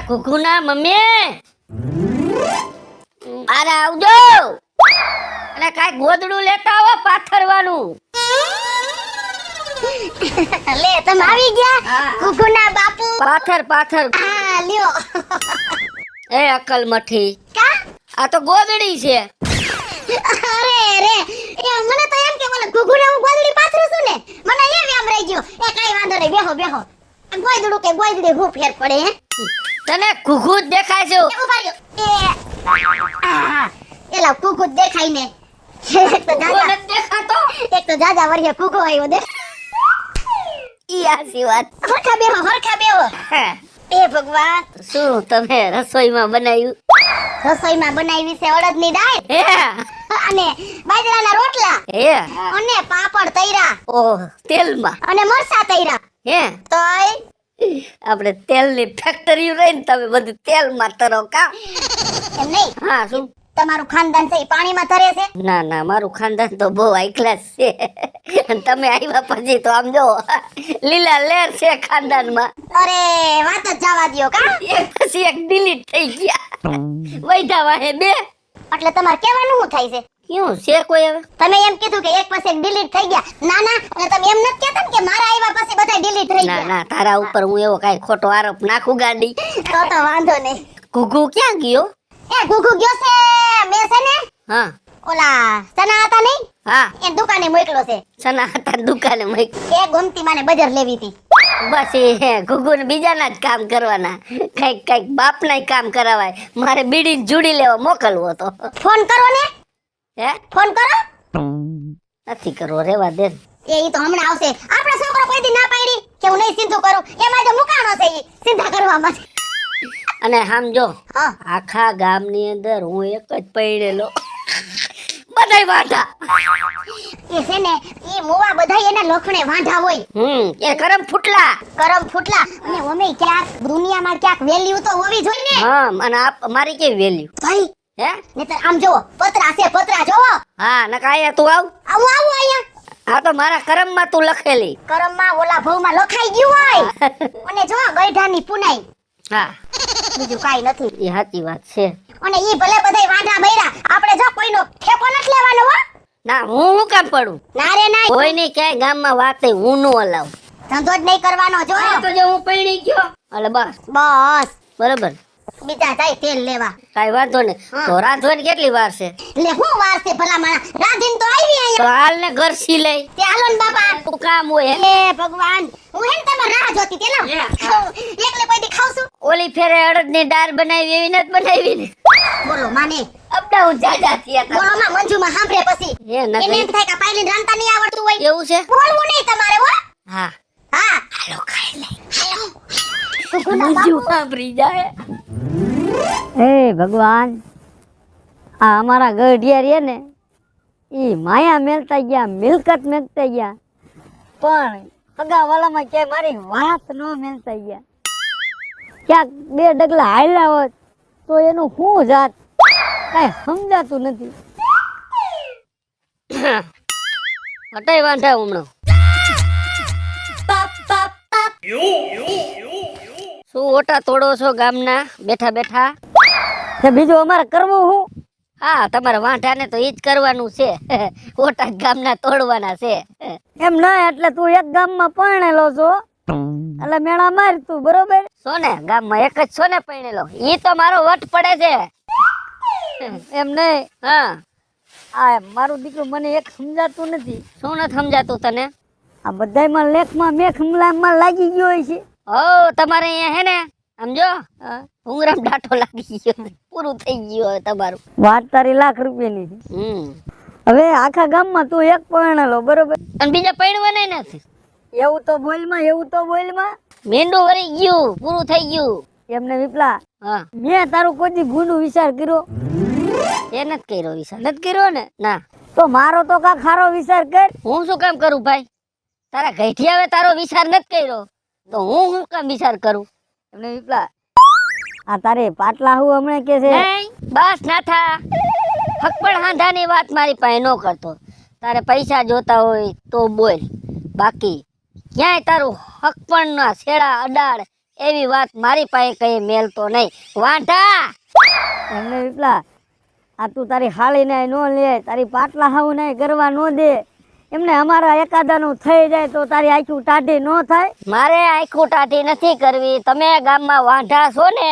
કુકુના mummy અરે આવજો અને કાઈ ગોદડું લેતા આવો પાથરવાનું. લે તમે આવી ગયા કુકુના બાપુ. પાથર હા લ્યો. એ અકલ મઠી કા આ તો ગોદડી છે. અરે રે એ મને તો એમ કે મને કુકુના હું ગોદડી પાથરું છું ને મને એમ રહી ગયો. એ કાઈ વાંધો નહીં બેહો ગોદડું કે ગોદડી હું ફેર પડે હે તને કુકુ જ દેખાય છે. ઉભા રહ્યો એ એલા કુકુ દેખાય ને એક તો જાજા વર્ગે કુકુ આવ્યો દે. ઈ આસી વાત. હરખા બેહો એ ભગવાન શું તમે રસોઈમાં બનાવ્યું? રસોઈમાં બનાવી છે અડદની દાળ હે અને બાજરાના રોટલા હે અને પાપડ તૈરા ઓહ તેલમાં અને મરસા તૈરા. હે તોય આપણે તેલની ફેક્ટરી રહીને તમે બધું તેલમાં તરો કા? એમ નહીં હા શું? તમારું ખાનદાન છે ઈ પાણીમાં તરે છે. ના મારું ખાનદાન તો બહુ હાઈ ક્લાસ છે. અને તમે આવ્યા પછી તો આમ જો લીલા લેર છે ખાનદાનમાં. અરે વાત જ જવા દ્યો કા. એક પછી એક ડિલીટ થઈ ગયા વૈધા વાહે બે. એટલે તમારે કહેવાનું શું થાય છે? ક્યું છે કોઈ હવે? તમે એમ કીધું કે એક પછી એક ડિલીટ થઈ ગયા. ના અને તમે એમ નથી કહેતા ને કે મારા આવ્યા પછી બધા ડિલીટ થઈ ગયા. ના તારા ઉપર હું એવો કાઈ ખોટો આરોપ નાખું ગાડી. તો વાંધો નહીં. ઘુઘુ ક્યાં ગયો? એ ગુગુ ગયો છે મે છે ને હા ઓલા સના હતા નહીં હા એ દુકાને મોકલો છે. સના હતા દુકાને મૂક. એ ગમતી માને બજાર લેવી હતી. બસ એ ઘુઘુ ને બીજાના જ કામ કરવાના. કઈક બાપના કામ કરાવાય. મારે બીડી જુડી લેવા મોકલવો હતો. ફોન કરો ને. હે ફોન કરો. નથી કરવો રેવા દે. એ તો હમણાં આવશે. આપણા છોકરો કોઈ દી ના પાડી કે હું નહીં સીધું કરું. એમાં જો મુકાણો છે ઈ સીધા કરવામાં. અને સમજો હા આખા ગામની અંદર હું એક જ પૈણેલો બધાય વાંઢા. એ છે ને ઈ મોવા બધાય એના લખણે વાંઢા હોય. એ કરમ ફૂટલા. કરમ ફૂટલા અને ઓમે ક્યાંક દુનિયામાં ક્યાંક વેલ્યુ તો હોવી જોઈએ ને. હા અને મારી કેવી વેલ્યુ ભાઈ હે? નહીતર આમ જોવો પતરા છે પતરા જોવો. હા નકા આયા તું આવ. આવું અહીંયા આ તો મારા કરમમાં તું લખેલી. કરમમાં ઓલા ભવમાં લખાઈ ગયું હોય. અને જો ગઈઢાની પુનાઈ હા બીજું કાઈ નથી. એ સાચી વાત છે. અને ઈ ભલે બધાય વાંઢા બૈરા આપણે જો કોઈનો ઠેકો નથી લેવાનો હો. ના હું કામ પડું? ના રે ના કોઈ ની ક્યાંય ગામમાં વાતે હું નો હલાવ. ધંધો જ નહીં કરવાનો જો. તો જો હું પૈણી ગયો એટલે બસ બસ બરાબર. બીજા જાય તેલ લેવા. કાઈ વાંધો ને. તો રાંધવાની કેટલી વાર છે? લે હું વાર છે ભલા માણા રાધીન તો આવી તો અહીંયા. હાલ ને ઘર સી લઈ. તે હાલો ને બાપા. તું કામ હોય એ ભગવાન હું હેન તમાર રાહ જોતી તે લાવ. એકલે કોઈ દી ખાવ છું. ઓલી ફેરે અડદની દાળ બનાવી એવી નથી બનાવી ને. બોલો માને અપડાઉન જાજા થયા તા. બોલો માં મંજુમાં સાંભળે પછી હે ન એને એમ થાય કે પાયલીન રાંધતા નહીં આવડતું હોય. એવું છે? બોલવું નહીં તમારે હો. હા હા હાલો ખાઈ લે. હાલો. બીજું સાંભળી જાય. હે ભગવાન આ અમારા ગઢિયા રે ને ઈ માયા મેલતા ગયા મિલકત મેલતા ગયા પણ અગાવાલામાં ક્યાંય મારી વાત ન મેલતા ગયા. ક્યાંક બે ડગલા હાલ્યા હોત તો એનું શું જાત કઈ સમજાતું નથી. હટાઈ વાંધા હમણાં. શું ઓટા તોડો છો ગામના બેઠા બેઠા? તો બીજું અમારે કરવું શું? હા તમારે વાંઢાને તો ઈ જ કરવાનું છે. ઓટા ગામના તોડવાના છે. એમ ના એટલે તું એક ગામમાં પરણેલો છો એટલે મેળા માર તું બરોબર. સોને ગામમાં એક જ સોને પૈણેલો. ઈ તો મારો વટ પડે છે. એમ નહીં હા આ મારું દીકરું મને એક સમજાતું નથી. શું નથી સમજાતું તને? આ બધાયમાં લેખમાં મેખ હમલામાં લાગી ગયો હોય છે. ઓ તમારે અહીંયા હે ને સમજો ભૂંગરામ ડાટો લાગી ગયો. પૂરું થઈ ગયું હવે તમારું. વાત તારી લાખ રૂપિયાની છે. હવે આખા ગામમાં તું એક પરણેલો બરોબર. અને બીજા પૈણવાના નથી. એવું તો બોલમાં મીંડું વળી ગયું. પૂરું થઈ ગયું. એમને વિપલા હા મેં તારું કોઈ દી ગુનો વિચાર કર્યો? એ નથી કર્યો વિચાર. નથી કર્યો ને? ના. તો મારો તો કાંક ખારો વિચાર કર. હું શું કામ કરું ભાઈ? તારા ગઈઠિયાવે તારો વિચાર નથી કર્યો તો હું શું કામ વિચાર કરું? એમને વિપલા આ તારે પાટલા હું હમણે કે છે નહીં બસ ના થા. હક પણ હાંધાની વાત મારી પાસે ન કરતો. તારે પૈસા જોતા હોય તો બોલ. બાકી ક્યાંય તારું હક પણ ના છેડા અડાડ એવી વાત મારી પાસે કઈ મેલતો નહીં. વાંઢા એમને વિપલા આ તું તારી હાળીને ન લે, તારી પાટલા હાવું ને ગરવા ન દે. એમને અમારા એકાદાનું થઈ જાય તો તારી આખું ટાઢી ન થાય. મારે આખું ટાટી નથી કરવી. તમે ગામમાં વાંઢા છો ને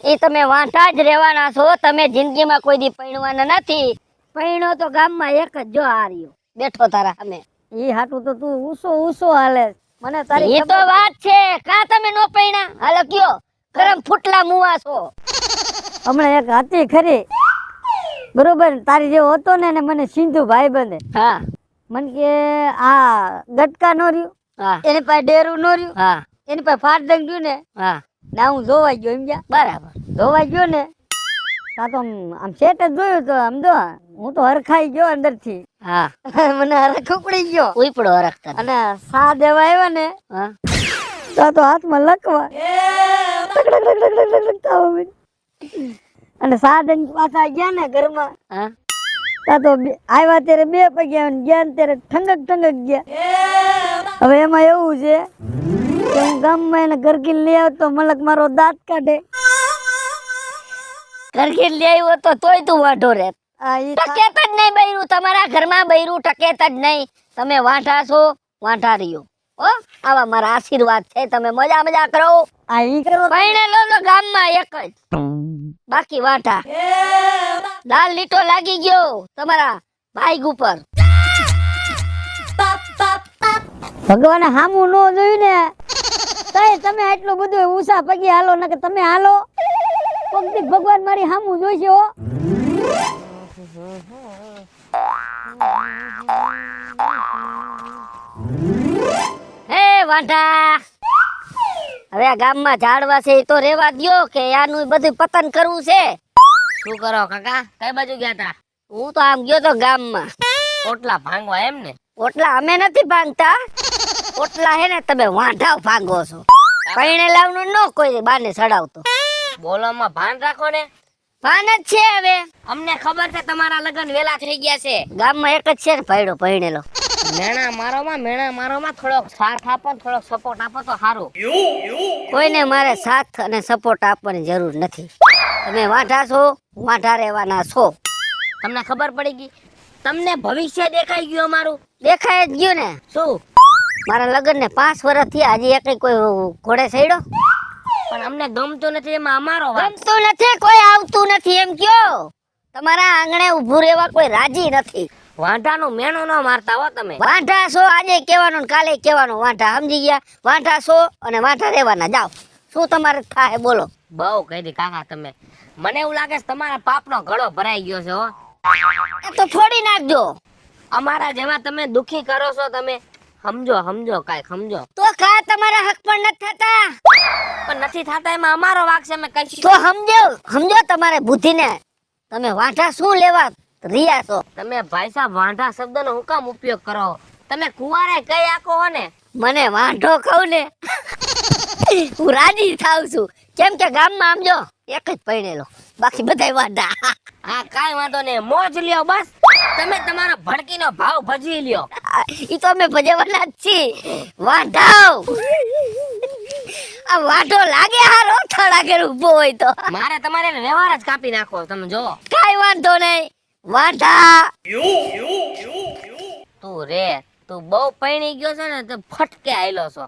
એ તમે વાંઢા જ રહેવાના છો. તમે જિંદગીમાં કોઈ દી પૈણવાના નથી. પૈણો તો ગામમાં એક જ જો આ રહ્યો બેઠો તારા સામે. ઈ હાટું તો તું ઊસો હાલે. મને તારી એ તો વાત છે. કા તમે નો પૈણા? હાલો કયો ગરમ ફૂટલા મુવા છો. હમણાં એક હતી ખરી બરોબર, તારી જેવો હતો ને એને મને સિંધુ ભાઈ બંધે હા મને કે આ ગટકા નો રહ્યું, હા એની પાસે ડેરું નો રહ્યું, હા એની પાસે ફાટદંગ રહ્યું ને હા ના હું જોવા ગયો. એમ ગયા બરાબર. જોવા ગયો ને તા તો આમ સેટ જ જોયું તો આમ જો હું તો હરખાઈ ગયો અંદર થી. હા મને હરખ ઉપડી ગયો ઉપડો હરખતા. અને સા દેવા આવ્યા ને હા તો હાથમાં લખવા અને સા દઈને પાછા ગયા ને ઘરમાં હા તા તો આવ્યા ત્યારે 2 પગ્યા અને ગયા ને ત્યારે ઠંગક ગયા. હવે એમાં એવું છે કે હું ગામમાં એને ગરગીલ લઈ આવતો મલક મારો દાંત કાઢે. ઘરકી લઈ આવ્યો તો તોય તું વાંઢો રહે. આ ઈ ટકેત જ નહીં બૈરું. તમારા ઘરમાં બૈરું ટકેત જ નહીં. તમે વાંઢા છો, વાંઢા રહ્યો. હો આવા મારા આશીર્વાદ છે. તમે મજા કરો. આ ઈ કરો પૈણે લો તો ગામમાં એક જ, બાકી વાંઢા. લાલ લીટો લાગી ગયો તમારા બાઈક ઉપર. ભગવાને હામું નો જોયું ને તઈ તમે આટલું બધું ઊંચા પગે હાલો ને કે તમે હાલો કોક દી ભગવાન મારી હામું જોઈશે હો. હે વાંઢા, હવે આ ગામમાં ઝાડવા છે એ તો રેવા દ્યો કે આનું બધું પતન કરવું છે. શું કરો કાકા? કઈ બાજુ ગયા તા? હું તો આમ ગયો તો ગામમાં. ઓટલા ભાંગવા એમ ને? ઓટલા અમે નથી ભાંગતા. ઓટલા હે ને તમે વાંઢા ભાંગો છો. પૈણે લાવનું ન કોઈ બાને ચડાવતો. બોલવામાં ભાન રાખો ને. ભાન જ છે. હવે અમને ખબર છે તમારા લગ્ન વેલા થઈ ગયા છે. ગામમાં એક જ છે ને ભાઈડો પૈણેલો. મેણા મારોમાં થોડોક સાથ આપો, થોડોક સપોર્ટ આપો તો સારું. કોઈને મારે સાથ અને સપોર્ટ આપવાની જરૂર નથી. તમે વાંઢા છો, વાંઢા રહેવાના છો. તમને ખબર પડી ગઈ? તમને ભવિષ્ય દેખાઈ ગયું અમારું? દેખાય જ ગયું ને. શું? મારા લગ્ન ને 5 વર્ષ થયા, હજી એક કોઈ ઘોડે સડ્યો? પણ અમને ગમતું નથી એમાં અમારો વાંક. ગમતું નથી, કોઈ આવતું નથી એમ કયો. તમારા આંગણે ઊભું રહેવા કોઈ રાજી નથી. વાંઢાનું મેણું ન મારતા હો તમે. વાંઢા છો આજે કહેવાનું ને કાલે કહેવાનું. વાંઢા સમજી ગયા? વાંઢા છો અને વાંઢા રહેવાના. જાઓ, શું તમારે થાય બોલો. બહુ કહી દી કાકા તમે. મને એવું લાગે છે તમારા પાપનો ઘડો ભરાઈ ગયો છે હો. એ તો ફોડી નાખજો. અમારા જેવા તમે દુખી કરો છો તમે. સમજો કાંઈક સમજો. તો કા તમારા હક પણ નથી થતા? પણ નથી થતા એમાં અમારો વાંક છે. અમે કઈ તો સમજો તમારે બુદ્ધિને. તમે વાંઢા શું લેવા રિયા છો? તમે ભાઈ સાહેબ વાંઢા શબ્દનો હું કામ ઉપયોગ કરો? તમે કુંવારે કઈ આખો હો ને? મને વાંઢો કહું ને હું રાજી થાવ છું. કેમ કે ગામમાં આમ જો એક જ પૈણેલો, બાકી બધાય વાંઢા. હા કાઈ વાંધો નહીં, મોજ લ્યો બસ. તમે તમારા ભડકીનો ભાવ ભજવી લ્યો. ઈ તો અમે ભજવવાના જ છીએ. વાંઢાઓ આ વાંઢો લાગે હારો થોડા ઘર ઊભો હોય તો. મારે તમારે વ્યવહાર જ કાપી નાખો. તમે જો કાઈ વાંધો નહીં. વાંઢા તું બહુ પૈણી ગયો છે ને તો ફટકે આયલો છો.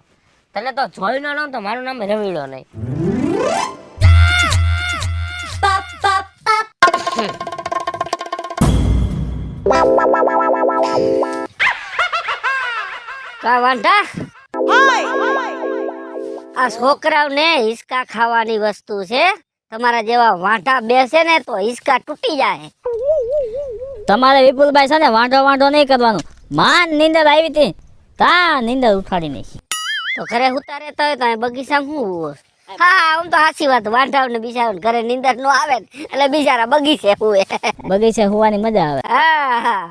તને તો જોઈ ન લઉં તો મારું નામ રવીડો નહીં. કા વાંઢા, આ છોકરાઓને હિસકા ખાવાની વસ્તુ છે. તમારા જેવા વાંઢા બેસે ને તો હિસકા તૂટી જાય. તમારે વિપુલભાઈ છે ને વાંઢો નહીં કરવાનું. માન નીંદર આવી હતી તા નીંદર ઉઠાડી નાખી. તો ઘરે હુતા રહેતા હોય તો અહીં બગીચામાં શું હુવો? હા આમ તો સાચી વાત. વાંઢાઓને બિચારાઓને ઘરે નીંદર નો આવે ને એટલે બિચારા બગીચે હુવે. બગીચે હોવાની મજા આવે. હા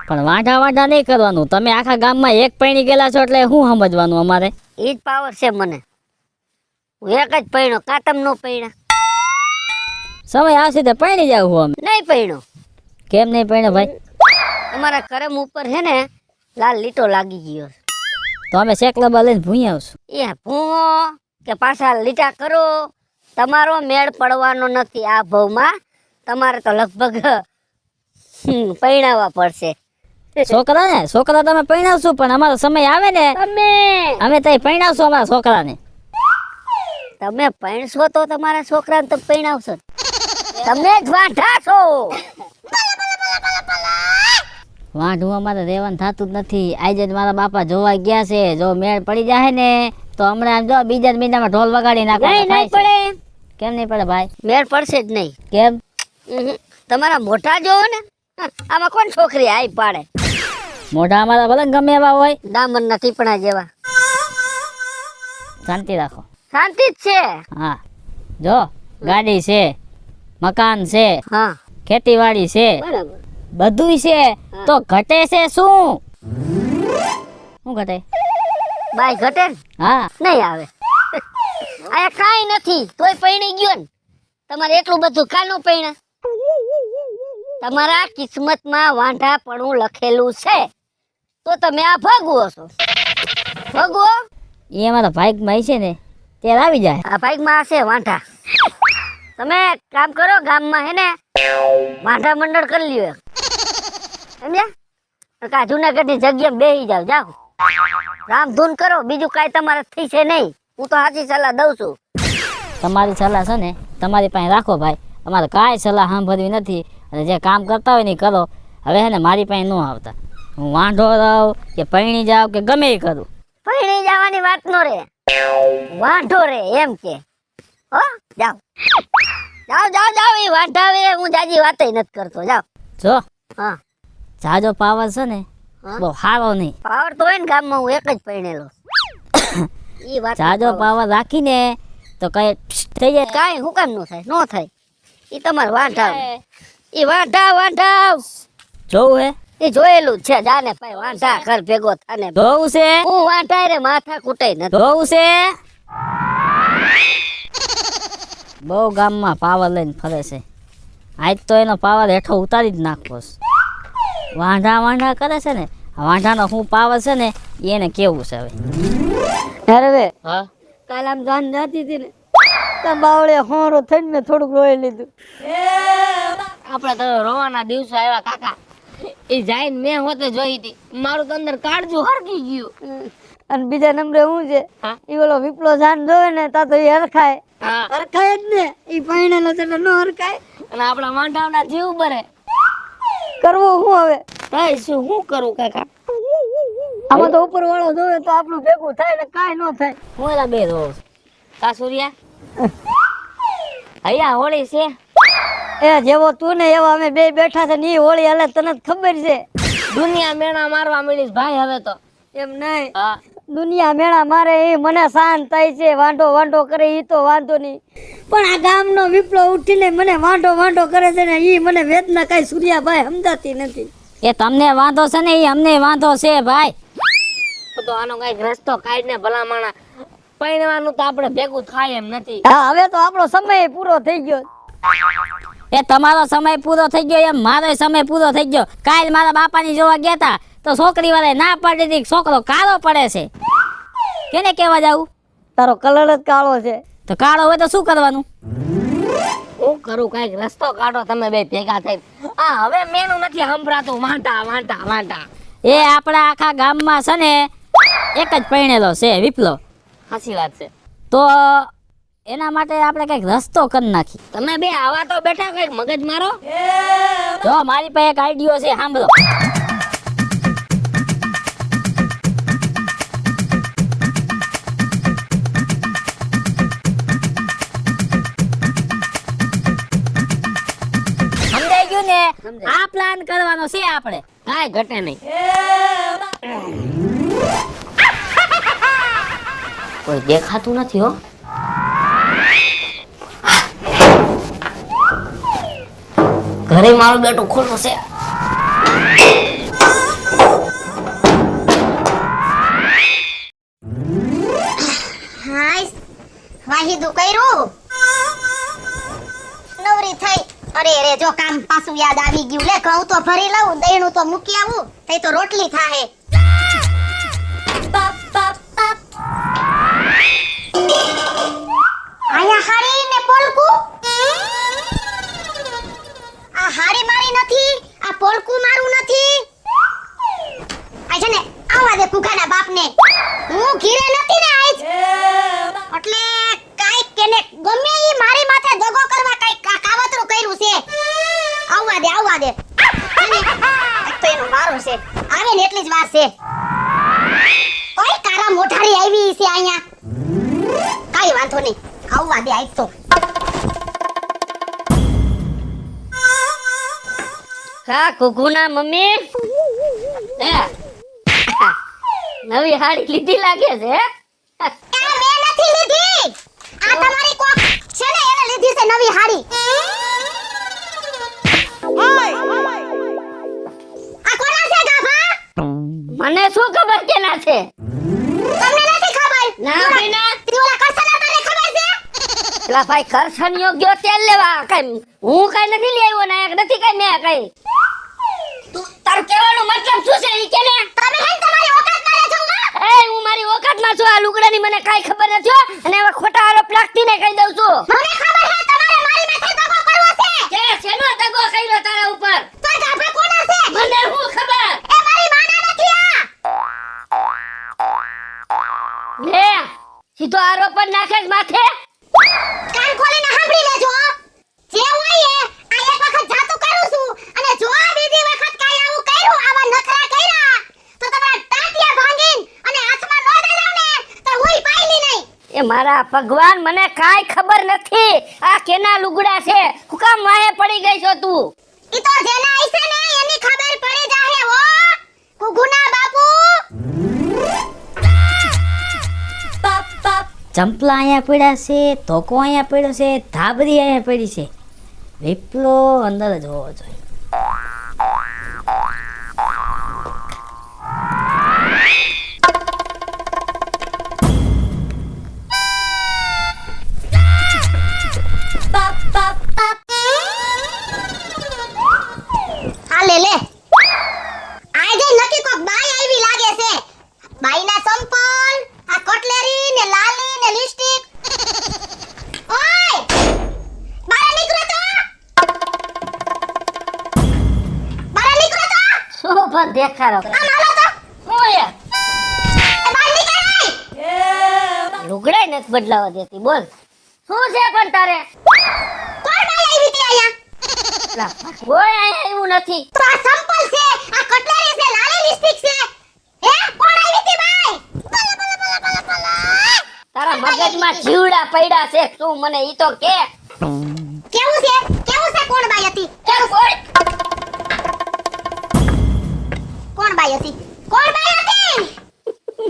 પણ વાંઢા નહીં કરવાનું. તમે આખા ગામમાં એક પૈણી ગયેલા છો એટલે શું સમજવાનું અમારે? ઈ જ પાવર છે મને. હું એક જ પૈણો, કાતમ નો પૈણા. સમય આવશે તો પૈણી જાવ હું અમે. નહીં પૈણો. કેમ નહીં પૈણો ભાઈ? અમારા કરમ ઉપર છે ને લાલ લીટો લાગી ગયો. તો અમે શેકલાબા લઈને ભૂઈ આવશું. એ ભૂવો કે પાછા લીટા કરો, તમારો મેળ પડવાનો નથી આ ભવમાં. તમારે તો લગભગ પૈણાવા પડશે. છોકરા તમે પૈણાવશું, પણ અમારો સમય આવે ને અમે તઈ પૈણાવશું અમારા છોકરાને. તમે પૈણશો તો તમારા છોકરાને તો પૈણાવશો જ. તમે જ વાંઢા છો. વાંઢું અમારે રહેવાનું થતું જ નથી. આજે જ મારા બાપા જોવા ગયા છે. જો મેળ પડી જાય ને તો હમણાં જો બીજા જ મહિનામાં ઢોલ વગાડી નહીં નાખે. પડે. કેમ નહીં પડે ભાઈ? મેળ પડશે જ નહીં. કેમ? તમારા મોઢા જોવો ને, આમાં કોણ છોકરી આઈ પાડે? મોઢા અમારા ભલે ગમે એવા હોય, ડામર ના ટીપણા જેવા. શાંતિ રાખો. શાંતિ જ છે. હા, જો ગાડી છે, મકાન છે, હા ખેતીવાડી છે, બરાબર. બધુંય છે, તો ઘટે છે શું? શું ઘટે? બાય ઘટે ને? હા, નહીં આવે. આયા કાંઈ નથી તોય પૈણી ગયો ને. તમારે એટલું બધું કાનું પૈણા? તમારા કિસ્મતમાં વાંઢાપણું લખેલું છે તો તમે આ ભગવો છો. ભગવો. એ અમારા ભાઈકમાં છે ને ત્યારે આવી જાય. આ ભાઈમાં હશે વાંઢા. તમે કામ કરો, ગામમાં હે ને વાંઢા મંડળ કરી લ્યો. સમજ્યા? કા જુનાગઢની જગ્યાએ બેસી જાવ. જાઓ રામધૂન કરો, બીજું કાંઈ તમારે થઈ છે નહીં. હું તો સાચી સલાહ દઉં છું. તમારી સલાહ છે ને તમારી પાસે રાખો ભાઈ. અમારે કાંઈ સલાહ સાંભળવી નથી. અને જે કામ કરતા હોય ને એ કરો. હવે હે ને મારી પાસે ન આવતા. હું વાંઢો રહું કે પૈણી જાઉં કે ગમે એ કરું. પૈણી જવાની વાત નો રે, વાંઢો રે એમ કે. હો જાઓ જાઓ જાઓ જાઓ. એ વાંઢાવે હું જાજી વાતય નથી કરતો. જાઓ. જો હા જાજો પાવર છે ને હા? બહુ સારો નહીં. પાવર તો હોય ને ગામમાં, હું એક જ પૈણેલો. ઈ વાત જાજો પાવર રાખીને તો કઈ થઈ જાય. કાંઈ હું કામ નો થાય? નો થાય. ઈ તમારે વાંઢા. ઈ વાંઢા જોવું હે? એ જોયેલું જ છે. જાને ભાઈ વાંઢા ઘર ભેગો થાને. જોવું છે? હું વાંઢા રે માથા કૂટાય નથી. જોવું છે? બહુ ગામમાં પાવર લઈને ફરે છે. આજ તો એનો પાવર હેઠો ઉતારી જ નાખવો છે. વાંઢા કરે છે ને, આ વાંઢાનો શું પાવર છે ને એને કેવું છે હવે. હવે હા, કાલ આમ જાન જાતી હતી ને તો બાવળે હોરો થઈને મેં થોડુંક રોઈ લીધું. આપણે તો રોવાના દિવસો આવ્યા કાકા. એ જાય મેં હોતે જોઈ હતી, મારું તો અંદર કાળજું હરકી ગયું. અને બીજા નંબરે હું છે હા? ઈ ઓલો વિપલો જાન જોવે ને તા તો ઈ હરખાય. હા, હરખાય જ ને. ઈ પૈણેલો છે એટલે નો હરખાય. અને આપણા વાંઢાના જીવ બરે. કરવું શું હવે? ભાઈ શું કરું કાકા? આમાં તો ઉપર વાળો જોવે તો આપણું ભેગું થાય ને કાંઈ ન થાય. હું એલા બે રોજ કાસુરિયા અહીંયા હોળી છે. એ જેવો તું ને એવો અમે બે બેઠા છે ને ઈ હોળી હાલે તને જ ખબર છે. દુનિયા મેણા મારવા મળીશ ભાઈ હવે તો. એમ નહીં, હા, દુનિયા મેળા મારે એ મને શાંત થાય છે. વાંઢો કરે ઈ તો વાંધો નહીં, પણ આ ગામનો વિપલો ઉઠીને મને વાંઢો કરે છે ને ઈ મને વેદના કાંઈ સૂર્યાભાઈ સમજાતી નથી. એ તમને વાંધો છે ને એ અમને વાંધો છે ભાઈ. તો આનો કઈક રસ્તો કાઢીને ભલા માણા પૈણવાનું તો આપણે ભેગું થાય એમ નથી. હા હવે તો આપણો સમય પૂરો થઈ ગયો. એ તમારો સમય પૂરો થઈ ગયો એમ મારો સમય પૂરો થઈ ગયો. કાલ મારા બાપાની જોવા ગયા હતા તો છોકરી વાળા ના પાડી દીધી. છોકરો કાળો પડે છે. કેને કહેવા જાવું? તારો કલર જ કાળો છે. તો કાળો હોય તો શું કરવાનું? હું કરું કઈક રસ્તો કાઢો તમે બે ભેગા થઈ. આ હવે મેનું નથી સંભળાતું. વાંટા એ આપણા આખા ગામમાં છે ને એક જ પૈણેલો છે વિપલો. સાચી વાત છે. તો એના માટે આપણે કઈક રસ્તો કરી નાખી. તમે બે આવા તો બેઠા કઈક મગજ મારો. જો મારી પાસે એક આઈડિયો છે, સાંભળો. સમજાઈ ગયું ને? આ પ્લાન કરવાનો છે આપણે. કાંઈ ઘટે નહીં. કોઈ દેખાતું નથી હો. ઘરે મારું બેટું ખોટું છે. હાય વાહિદું કર્યું નવરી થઈ. અરે જો કામ પાછું યાદ આવી ગયું. લે ઘઉં તો ભરી લઉં, દહીણું તો મૂકી આવું, તઈ તો રોટલી થાહે. બાપને. હું ઘીરે નથી ને આજ. એટલે કાઈ કેને ગમે ઈ મારી માથે દગો કરવા કાઈ કાવતરું કર્યું છે. આવવા દે. એક તો એનો વારો છે. આવે ને એટલી જ વાર છે. કોઈ તારા મોઢારી આવી છે અહીંયા. કાઈ વાંધો નહીં. આવવા દે આજ તો. કા કુકુના મમ્મી હે? નવી હાડી લીધી લાગે છે હે? આ મેં નથી લીધી. આ તમારી કોક છે ને એને લીધી છે નવી હાડી. આ કોના છે ગાભા? મને શું ખબર કેના છે? તમને નથી ખબર? ના બેના. ઓલા કરસના તને ખબર છે? પેલા ભાઈ કરશન યોગ્ય તેલ લેવા કઈ હું કઈ નથી લઈ આવ્યો ને એક નથી કઈ મેં કઈ તું તારું કહેવાનો મતલબ શું છે ઈ કે ને તમે હે તમારી ઓકાત કરે છો હો? એ હું મારી ઓકાતમાં છું આ લુગડાની મને કાઈ ખબર નથી હો અને હવે ખોટા આરોપ લાગતીને કહી દઉં છું મને ખબર છે તમારે મારી માથે દગો કરવો છે. કે શેનો દગો કર્યો તારા ઉપર તો ગાભા કોના છે? મને શું ખબર એ મારી માના નથી આ. લે સીધો આરોપ જ નાખે જ માથે કાન ખોલીને સાંભળી લેજો. જે હોય એ આ એક વખત જાતું કરું છું અને જો આ બીજી વખત કાઈ આવું કર્યું આવા નખરા કર્યા તો તમારા ટાંટિયા ભાંગીન અને હાથમાં નો દઈ દઉં ને તો હુંય પાઈલી નહીં. એ મારા ભગવાન મને કાઈ ખબર નથી આ કેના લુગડા છે હું કામ વાહે પડી ગઈ છો તું ઈ તો જેના હશે ને એની ખબર પડી જાહે હો કુગુના બાપુ. ચંપલા અહીંયા પડ્યા છે, ધોકો અહીંયા પડ્યો છે, ધાબરી અહીંયા પડી છે. વિપલો અંદર જ હોવો જોઈએ. હા લે આજે નક્કી કોક બાઈ આવી લાગે છે. બાઈના સંપલ આ કટલેરી ને લાલી ને લિપસ્ટિક. ઓય બહાર નીકળો તો. બહાર નીકળો તો. શું પણ દેખાડો આમ હાલો તો. હું એ બહાર નીકળ. લુગડાય નથી બદલાવા દેતી બોલ શું છે પણ તારે કોણ બાઈ આવી હતી અહીંયા? લા, કોઈ અહીંયા એવું નથી તો આ સંપલ છે આ કટલેરી છે લાલી લિપસ્ટિક છે. હે કોણ આવી હતી બાઈ? તારા મગજમાં જીવડા પડ્યા છે શું મને ઈ તો કે કેવું છે કોણ બાઈ હતી? કોણ બાઈ હતી?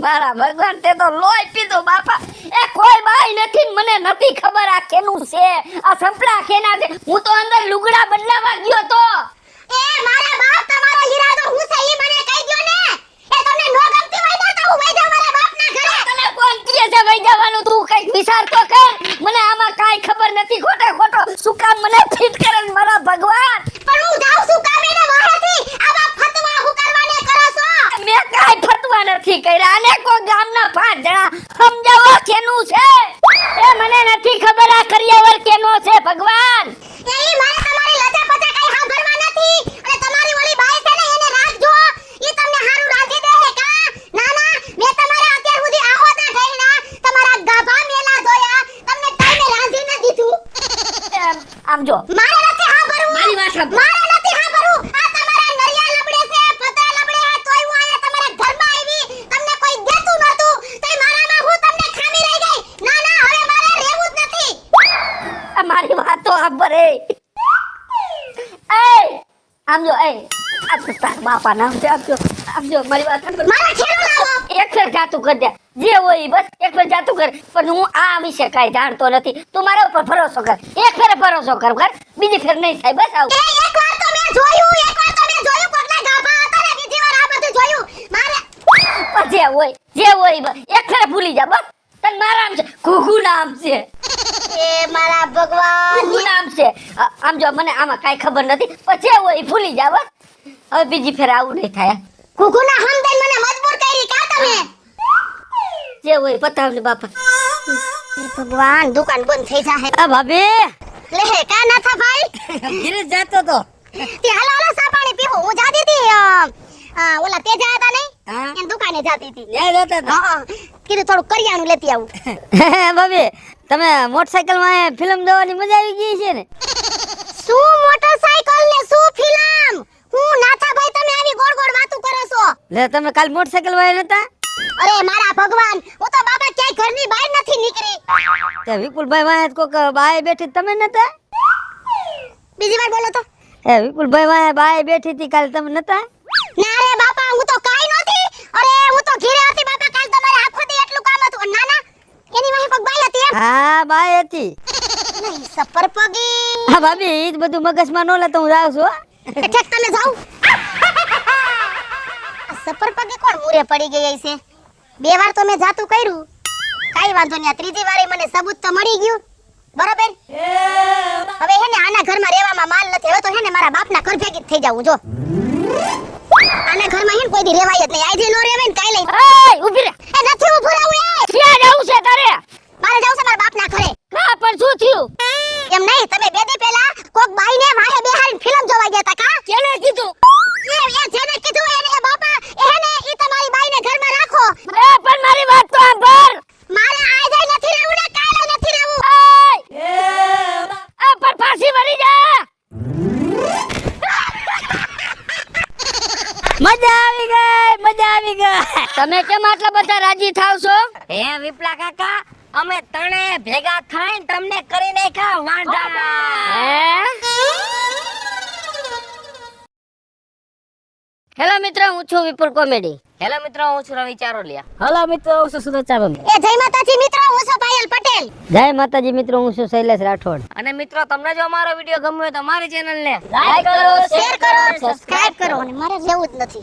મારા ભગવાન તે તો લોહી પીધું બાપા એ કોઈ બાઈ નથી ને મને નથી ખબર આ કેનું છે આ સંપલા કેના છે હું તો અંદર લુગડા બદલાવા ગયો તો એ મારા બાપ તમારો ઈરાદો હું છે ઈ મને કહી દ્યો ને. એ તમને નો ગમતી હોય ને તો હું વઈ જાઉં મારા બાપના ઘરે. તને કોણ કહે છે વઈ જવાનું તું કઈક વિચાર તો કર મને આમાં કાઈ ખબર નથી ખોટો શું કામ મને ફિટ કરે ને મારા ભગવાન પણ હું જાઉં છું કામે ને વાહેથી આવા ફતવા હું કરવાને કરો છો. મેં કાઈ ફતવા નથી કર્યા અને કોઈ ગામના 5 જણા સમજાવો કેનું છે એ મને નથી ખબર આ કરિયાવર કેનો છે ભગવાન એ ઈ મારે તમારી લજા પચા કઈ સાંભળવા નથી અને તમારી ઓલી બાઈ છે ને એને રાખજો. ઈ તમને હારું રાંધી દે હે કા? ના મેં તમારા અત્યાર સુધી આહોતા ગઈના તમારા ગાભા મેલા ધોયા તમને ટાઈમે રાંધી ન દીધું. આમ જો મારે નથી સાંભળવું. મારી વાત સાંભળ. મારે નથી સાંભળવું. આ તમારા નરિયા લબડે છે પતા લબડે હે તોય હું આયા તમારા ઘરમાં આવી તમને કોઈ દેતું નતું તોય મારામાં હું તમને ખામી રહી ગઈ. ના હવે મારે રહેવું જ નથી. આ મારી વાત તો સાંભળ એ આમ જો આ તો તાર બાપા નામ છે આમ જો મારી વાત સાંભળ મારા છેડો લાવો. એક ફેર જાતું કર દે જે હોય ઈ બસ એક ફેર જાતું કર પણ હું આ વિશે કાઈ જાણતો નથી તું મારા ઉપર ભરોસો કર એક ફેર ભરોસો કર બીજી ફેર નહીં થાય બસ આવું એ એકવાર તો મેં જોયું કોકના ગાભા હતા ને બીજી વાર આ બધું જોયું. મારે પણ જે હોય ઈ બસ એક ફેર ભૂલી જા બસ તને મારા નામ છે ઘુઘુ નામ છે એ મારા ભગવાન. ઘુઘુ નામ છે આમ જો મને આમાં કાઈ ખબર નથી પણ જે હોય ઈ ભૂલી જા બસ હવે બીજી ફેર આવું નહીં થાય કુકુના હમદન મને મજબૂર કરી કા તમે? જે હોય પતાવ ને બાપા એ ભગવાન દુકાન બંધ થઈ જાહે. આ ભાભી લે કા ના થા ભાઈ? ઘરે જાતો તો તે હાલો સા પાણી પીવો હું જાતી હતી ઓલા તેજા હતા નહીં હા એની દુકાને જાતી હતી ન્યા જતા હતા. હા કીધું થોડું કરિયાણું લેતી આવું ભાભી તમે મોટરસાયકલ માં ફિલ્મ જોવાની મજા આવી ગઈ છે ને? શું મોટરસાઇકલ ને શું ફિલ્મ હું નાથા ભાઈ તમે આવી ગોળ ગોળ વાતું કરો છો લે તમે કાલ મોટરસાયકલ વાળા નતા? અરે મારા ભગવાન હું તો બાબા ક્યાંય ઘરની બહાર નથી નીકળી તે વિપુલભાઈ વાયા કોક બાય બેઠી તમે નતા? બીજી વાર બોલો તો એ વિપુલભાઈ વાયા બાય બેઠી હતી કાલ તમે નતા? ના રે બાપા હું તો કાઈ નહોતી અરે હું તો ઘરે હતી બાપા કાલ તમારે આખો દી એટલું કામ હતું ના ના એની વાહે કોક બાઈ હતી એમ હા બાય હતી. નહીં સપર પગી હા ભાભી ઈ જ બધું મગજમાં ન લેતો હું જાઉં છું હો. ઠેક તમે જાઓ સપર પગે કોણ મૂરે પડી ગઈ છે બે વાર તો મેં જાતું કર્યું કાઈ વાંધો નહીં આ ત્રીજી વારે મને સબૂત તો મળી ગયું બરોબર હવે હે ને આના ઘરમાં રહેવામાં માલ નથી હવે તો હે ને મારા બાપના ઘર ભેગી જ થઈ જાવું જો આના ઘરમાં હે ને કોઈ દી રહેવાય જ નહીં આજે નો રહેવે ને કાલે એય ઊભી રહે. એ નથી ઊભું રહેવું એ ક્યાં જાવું છે તારે? મારે જાવું છે મારા બાપના ઘરે કા પણ શું થયું? એમ નહીં તમે બે દી પહેલા કોક બાઈને વાહે બેહાડીને ફિલ્મ જોવા ગયા તા કા કેને કીધું? એ જેને કીધું એને એ બાપા એ ને ઈ તમારી બાઈને ઘરમાં રાખો એ પણ મારી વાત તો સાંભળ. મારે આજે નથી રહેવું ને કાલે નથી રહેવું આ પણ પાછી વળી જા. મજા આવી ગઈ મજા આવી ગઈ. તમે કેમ આટલા બધા રાજી થાવ છો? હે વિપલા કાકા અમે તણે ભેગા થઈને તમને કરી નાખ્યા વાંઢા. હે? હેલો મિત્રો, હું છું વિપુલ કોમેડી. હેલો મિત્રો હું છું રવિ ચારોલિયા. હલો મિત્રો હું છું સુરત ચાવંગ. એ જય માતાજી મિત્રો હું છું પાયલ પટેલ જય માતાજી મિત્રો હું છું શૈલેષ રાઠોડ. અને મિત્રો તમને જો અમારો વિડીયો ગમ્યો હોય તો અમારી ચેનલ ને લાઈક કરો, શેર કરો સબસ્ક્રાઇબ કરો અને મારે રહેવું જ નથી